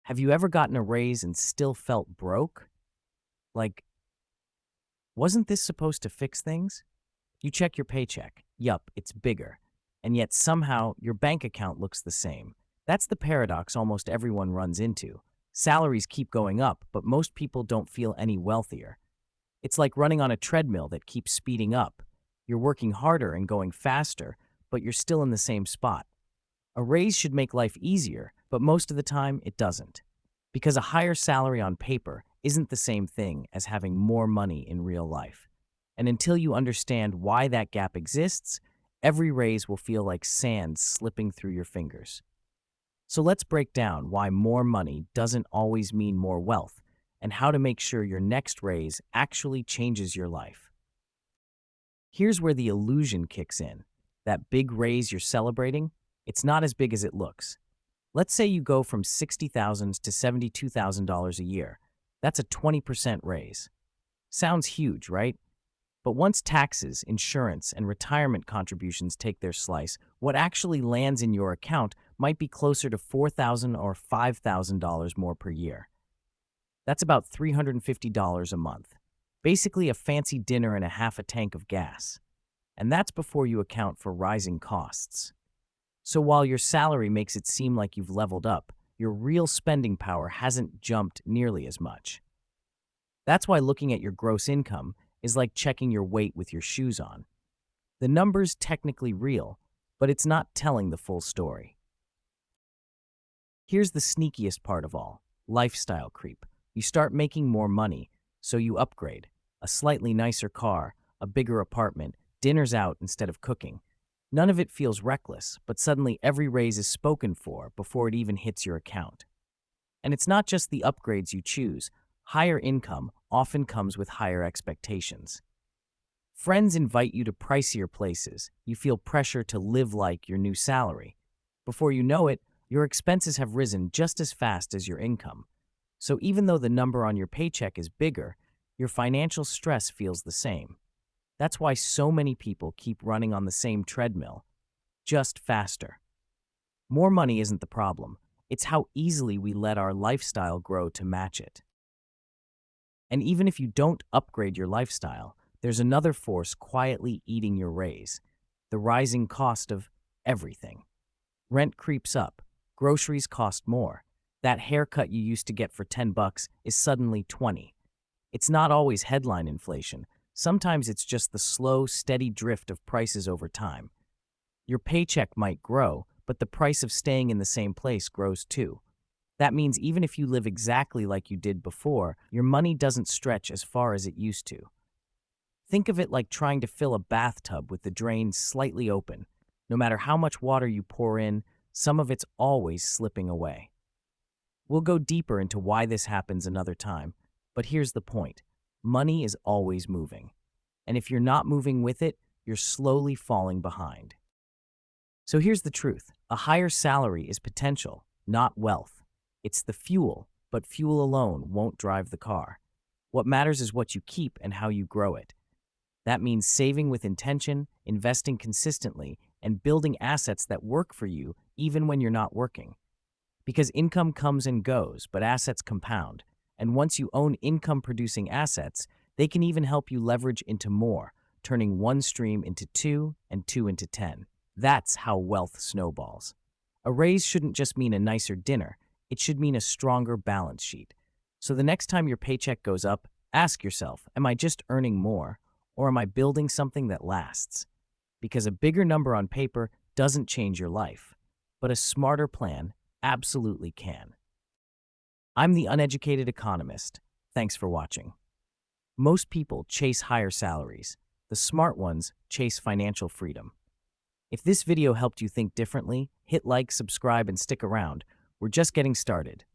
Have you ever gotten a raise and still felt broke? Like, wasn't this supposed to fix things? You check your paycheck. Yup, it's bigger. And yet somehow your bank account looks the same. That's the paradox almost everyone runs into. Salaries keep going up, but most people don't feel any wealthier. It's like running on a treadmill that keeps speeding up. You're working harder and going faster, but you're still in the same spot. A raise should make life easier, but most of the time it doesn't. Because a higher salary on paper isn't the same thing as having more money in real life. And until you understand why that gap exists, every raise will feel like sand slipping through your fingers. So let's break down why more money doesn't always mean more wealth and how to make sure your next raise actually changes your life. Here's where the illusion kicks in. That big raise you're celebrating, it's not as big as it looks. Let's say you go from $60,000 to $72,000 a year. That's a 20% raise. Sounds huge, right? But once taxes, insurance, and retirement contributions take their slice, what actually lands in your account might be closer to $4,000 or $5,000 more per year. That's about $350 a month. Basically a fancy dinner and a half a tank of gas. And that's before you account for rising costs. So while your salary makes it seem like you've leveled up, your real spending power hasn't jumped nearly as much. That's why looking at your gross income is like checking your weight with your shoes on. The number's technically real, but it's not telling the full story. Here's the sneakiest part of all: lifestyle creep. You start making more money, so you upgrade. A slightly nicer car, a bigger apartment, dinners out instead of cooking. None of it feels reckless, but suddenly every raise is spoken for before it even hits your account. And it's not just the upgrades you choose. Higher income often comes with higher expectations. Friends invite you to pricier places. You feel pressure to live like your new salary. Before you know it, your expenses have risen just as fast as your income. So even though the number on your paycheck is bigger, your financial stress feels the same. That's why so many people keep running on the same treadmill, just faster. More money isn't the problem. It's how easily we let our lifestyle grow to match it. And even if you don't upgrade your lifestyle, there's another force quietly eating your raise: the rising cost of everything. Rent creeps up, groceries cost more. That haircut you used to get for $10 is suddenly 20. It's not always headline inflation. Sometimes it's just the slow, steady drift of prices over time. Your paycheck might grow, but the price of staying in the same place grows too. That means even if you live exactly like you did before, your money doesn't stretch as far as it used to. Think of it like trying to fill a bathtub with the drain slightly open. No matter how much water you pour in, some of it's always slipping away. We'll go deeper into why this happens another time, but here's the point. Money is always moving. And if you're not moving with it, you're slowly falling behind. So here's the truth. A higher salary is potential, not wealth. It's the fuel, but fuel alone won't drive the car. What matters is what you keep and how you grow it. That means saving with intention, investing consistently, and building assets that work for you even when you're not working. Because income comes and goes, but assets compound. And once you own income-producing assets, they can even help you leverage into more, turning one stream into two and two into 10. That's how wealth snowballs. A raise shouldn't just mean a nicer dinner. It should mean a stronger balance sheet. So the next time your paycheck goes up, ask yourself, am I just earning more, or am I building something that lasts? Because a bigger number on paper doesn't change your life, but a smarter plan absolutely can. I'm the Uneducated Economist. Thanks for watching. Most people chase higher salaries. The smart ones chase financial freedom. If this video helped you think differently, hit like, subscribe, and stick around. We're just getting started.